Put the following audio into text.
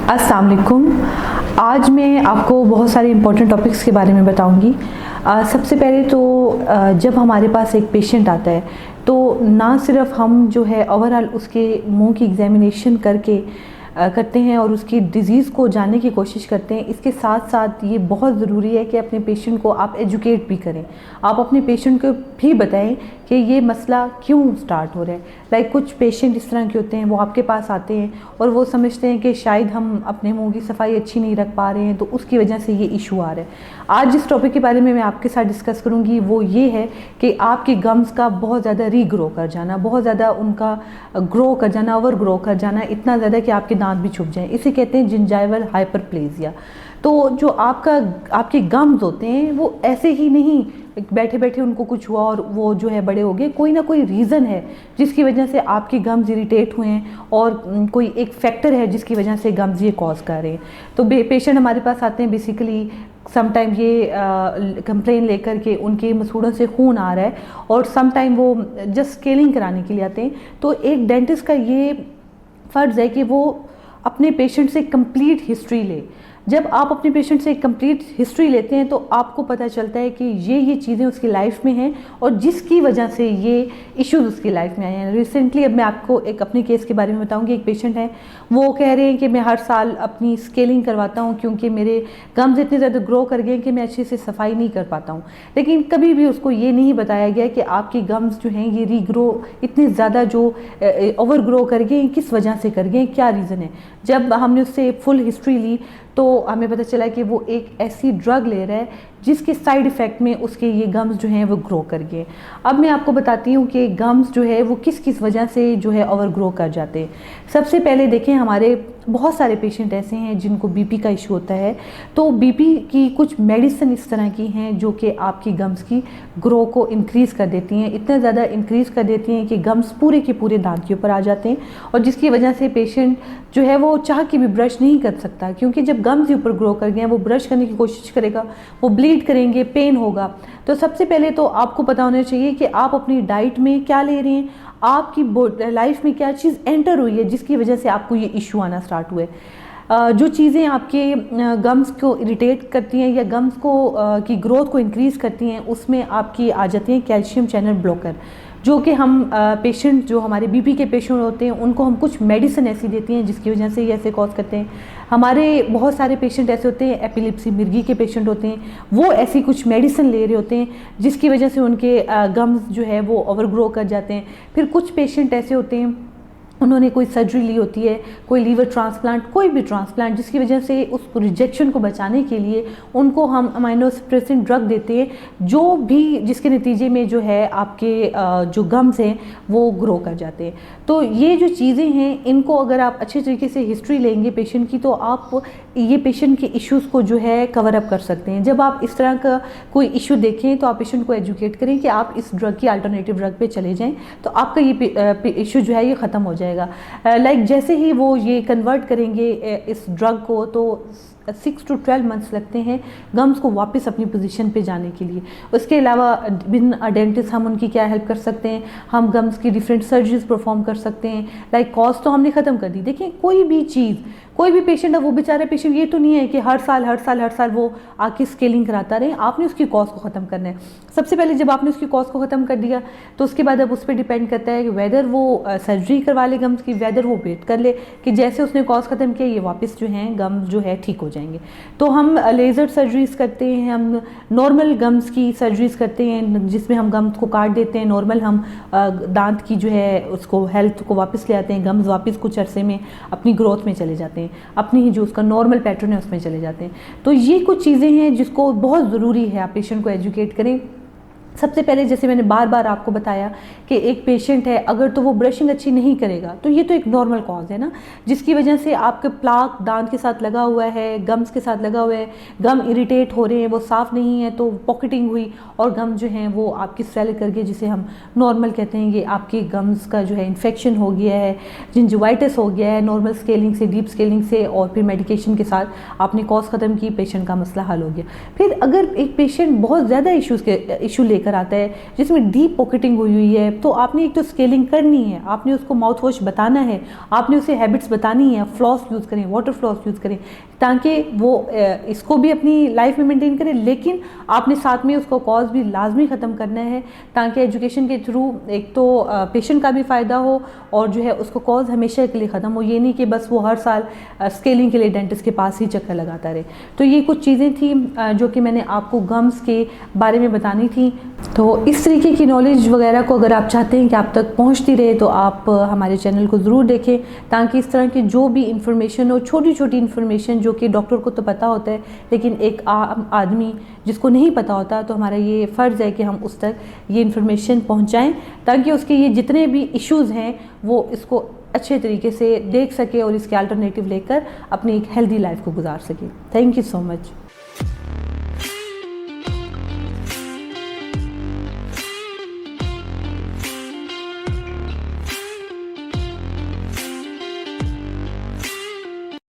अस्सलाम वालेकुम। आज मैं आपको बहुत सारे इंपॉर्टेंट टॉपिक्स के बारे में बताऊंगी। सबसे पहले तो जब हमारे पास एक पेशेंट आता है तो ना सिर्फ हम जो है ओवरऑल उसके मुंह की एग्जामिनेशन करते हैं और उसकी डिज़ीज़ को जानने की कोशिश करते हैं। इसके साथ साथ ये बहुत ज़रूरी है कि अपने पेशेंट को आप एजुकेट भी करें। आप अपने पेशेंट को भी बताएं कि ये मसला क्यों स्टार्ट हो रहा है। लाइक कुछ पेशेंट इस तरह के होते हैं, वो आपके पास आते हैं और वो समझते हैं कि शायद हम अपने मुंह की सफाई अच्छी नहीं रख पा रहे हैं, तो उसकी वजह से ये इशू आ रहा है। आज जिस टॉपिक के बारे में मैं आपके साथ डिस्कस करूँगी वो ये है कि आपकी गम्स का बहुत ज़्यादा रीग्रो कर जाना, बहुत ज़्यादा उनका ग्रो कर जाना, ओवर ग्रो कर जाना, इतना ज़्यादा कि आपके दांत भी छुप जाएं। इसे कहते हैं जिंजाइवल हाइपरप्लेजिया। तो जो आपके गम्स होते हैं वो ऐसे ही नहीं बैठे बैठे उनको कुछ हुआ और वो जो है बड़े हो गए। कोई ना कोई रीज़न है जिसकी वजह से आपके गम्स इरिटेट हुए हैं और कोई एक फैक्टर है जिसकी वजह से गम्स ये कॉज कर रहे हैं। तो पेशेंट हमारे पास आते हैं बेसिकली समटाइम ये कंप्लेन लेकर के उनके मसूड़ों से खून आ रहा है और समटाइम वो जस्ट स्केलिंग कराने के लिए आते हैं। तो एक डेंटिस्ट का ये फ़र्ज़ है कि वो अपने पेशेंट से कंप्लीट हिस्ट्री ले। जब आप अपने पेशेंट से कंप्लीट हिस्ट्री लेते हैं तो आपको पता चलता है कि ये चीज़ें उसकी लाइफ में हैं और जिसकी वजह से ये इश्यूज उसकी लाइफ में आए हैं। रिसेंटली अब मैं आपको एक अपने केस के बारे में बताऊंगी। एक पेशेंट है, वो कह रहे हैं कि मैं हर साल अपनी स्केलिंग करवाता हूं क्योंकि मेरे गम्स इतने ज़्यादा ग्रो कर गए कि मैं अच्छे से सफाई नहीं कर पाता हूं। लेकिन कभी भी उसको ये नहीं बताया गया कि आपकी गम्स जो हैं ये रीग्रो इतने ज़्यादा जो ओवर ग्रो कर गए किस वजह से कर गए, क्या रीज़न है। जब हमने उससे फुल हिस्ट्री ली तो हमें पता चला कि वो एक ऐसी ड्रग ले रहा है जिसके साइड इफ़ेक्ट में उसके ये गम्स जो हैं वो ग्रो कर गए। अब मैं आपको बताती हूँ कि गम्स जो है वो किस किस वजह से जो है ओवर ग्रो कर जाते हैं। सबसे पहले देखें, हमारे बहुत सारे पेशेंट ऐसे हैं जिनको बीपी का इशू होता है। तो बीपी की कुछ मेडिसिन इस तरह की हैं जो कि आपकी गम्स की ग्रो को इंक्रीज़ कर देती हैं, इतना ज़्यादा इंक्रीज़ कर देती हैं कि गम्स पूरे के पूरे दांत के ऊपर आ जाते हैं और जिसकी वजह से पेशेंट जो है वो चाह के भी ब्रश नहीं कर सकता, क्योंकि जब गम्स ऊपर ग्रो कर गए वो ब्रश करने की कोशिश करेगा, वो ब्लीड करेंगे, पेन होगा। तो सबसे पहले तो आपको पता होना चाहिए कि आप अपनी डाइट में क्या ले रहे हैं, आपकी लाइफ में क्या चीज़ एंटर हुई है जिसकी वजह से आपको ये इशू आना स्टार्ट हुए। जो चीज़ें आपके गम्स को इरिटेट करती हैं या गम्स को की ग्रोथ को इंक्रीज़ करती हैं उसमें आपकी आ जाती हैं कैल्शियम चैनल ब्लॉकर, जो कि हम पेशेंट जो हमारे बीपी के पेशेंट होते हैं उनको हम कुछ मेडिसिन ऐसी देती हैं जिसकी वजह से ये ऐसे कॉज करते हैं। हमारे बहुत सारे पेशेंट ऐसे होते हैं, एपिलेप्सी मिर्गी के पेशेंट होते हैं, वो ऐसी कुछ मेडिसिन ले रहे होते हैं जिसकी वजह से उनके गम्स जो है वो ओवर ग्रो कर जाते हैं। फिर कुछ पेशेंट ऐसे होते हैं, उन्होंने कोई सर्जरी ली होती है, कोई लीवर ट्रांसप्लांट, कोई भी ट्रांसप्लांट, जिसकी वजह से उस रिजेक्शन को बचाने के लिए उनको हम अमाइनोसप्रेसिन ड्रग देते हैं जो भी जिसके नतीजे में जो है आपके जो गम्स हैं वो ग्रो कर जाते हैं। तो ये जो चीज़ें हैं इनको अगर आप अच्छे तरीके से हिस्ट्री लेंगे पेशेंट की तो आप ये पेशेंट के इश्यूज़ को जो है कवर अप कर सकते हैं। जब आप इस तरह का कोई इशू देखें तो आप पेशेंट को एजुकेट करें कि आप इस ड्रग की अल्टरनेटिव ड्रग पे चले जाएं तो आपका ये इशू जो है ये ख़त्म हो जाएगा। लाइक जैसे ही वो ये कन्वर्ट करेंगे इस ड्रग को तो 6 to 12 मंथ्स लगते हैं गम्स को वापस अपनी पोजीशन पे जाने के लिए। उसके अलावा बिन डेंटिस्ट हम उनकी क्या हेल्प कर सकते हैं, हम गम्स की डिफरेंट सर्जरीज परफॉर्म कर सकते हैं। लाइक कॉस्ट तो हमने ख़त्म कर दी। देखिए कोई भी चीज़, कोई भी पेशेंट है, वो बेचारा पेशेंट ये तो नहीं है कि हर साल वो आके स्केलिंग कराता रहे। आपने उसकी कॉस्ट को ख़त्म करना है। सबसे पहले जब आपने उसकी कॉस्ट को ख़त्म कर दिया तो उसके बाद अब उस पर डिपेंड करता है कि वेदर वो सर्जरी करवा ले गम्स की, वेदर वो वेट कर ले कि जैसे उसने कॉस्ट ख़त्म किया ये वापस जो है गम्स जो है ठीक हो जाएंगे। तो हम लेज़र सर्जरीज करते हैं, हम नॉर्मल गम्स की सर्जरीज करते हैं जिसमें हम गम्स को काट देते हैं, नॉर्मल हम दांत की जो है उसको हेल्थ को वापस ले आते हैं, गम्स वापस कुछ अरसे में अपनी ग्रोथ में चले जाते हैं, अपनी ही जो उसका नॉर्मल पैटर्न है उसमें चले जाते हैं। तो ये कुछ चीज़ें हैं जिसको बहुत ज़रूरी है आप पेशेंट को एजुकेट करें। सबसे पहले जैसे मैंने बार बार आपको बताया कि एक पेशेंट है अगर तो वो ब्रशिंग अच्छी नहीं करेगा तो ये तो एक नॉर्मल कॉज है ना, जिसकी वजह से आपके प्लाक दांत के साथ लगा हुआ है, गम्स के साथ लगा हुआ है, गम इरिटेट हो रहे हैं, वो साफ़ नहीं है तो पॉकेटिंग हुई और गम जो हैं वो आपकी स्वेल कर गए, जिसे हम नॉर्मल कहते हैं। ये आपके गम्स का जो है इन्फेक्शन हो गया है, जिंजिवाइटिस हो गया है, नॉर्मल स्केलिंग से डीप स्केलिंग से और फिर मेडिकेशन के साथ आपने कॉज ख़त्म की, पेशेंट का मसला हल हो गया। फिर अगर एक पेशेंट बहुत ज़्यादा इशू लेकर लेकर आता है जिसमें डीप पॉकेटिंग हुई है, तो आपने एक तो स्केलिंग करनी है, आपने उसको माउथ वॉश बताना है, आपने उसे हैबिट्स बतानी है, फ्लॉस यूज़ करें, वाटर फ्लॉस यूज़ करें, ताकि वो इसको भी अपनी लाइफ में मेंटेन करे, लेकिन आपने साथ में उसको कॉज भी लाजमी ख़त्म करना है, ताकि एजुकेशन के थ्रू एक तो पेशेंट का भी फ़ायदा हो और जो है उसको कॉज हमेशा के लिए ख़त्म हो। ये नहीं कि बस वो हर साल स्केलिंग के लिए डेंटिस्ट के पास ही चक्कर लगाता रहे। तो ये कुछ चीज़ें थी जो कि मैंने आपको गम्स के बारे में बतानी थी। तो इस तरीके की नॉलेज वगैरह को अगर आप चाहते हैं कि आप तक पहुंचती रहे तो आप हमारे चैनल को ज़रूर देखें, ताकि इस तरह की जो भी इंफॉर्मेशन हो, छोटी छोटी इंफॉर्मेशन जो कि डॉक्टर को तो पता होता है लेकिन एक आम आदमी जिसको नहीं पता होता, तो हमारा ये फ़र्ज़ है कि हम उस तक ये इंफॉर्मेशन पहुँचाएँ, ताकि उसके ये जितने भी इश्यूज़ हैं वो इसको अच्छे तरीके से देख सके और इसके अल्टरनेटिव लेकर अपनी एक हेल्दी लाइफ को गुजार सके। Thank you so much.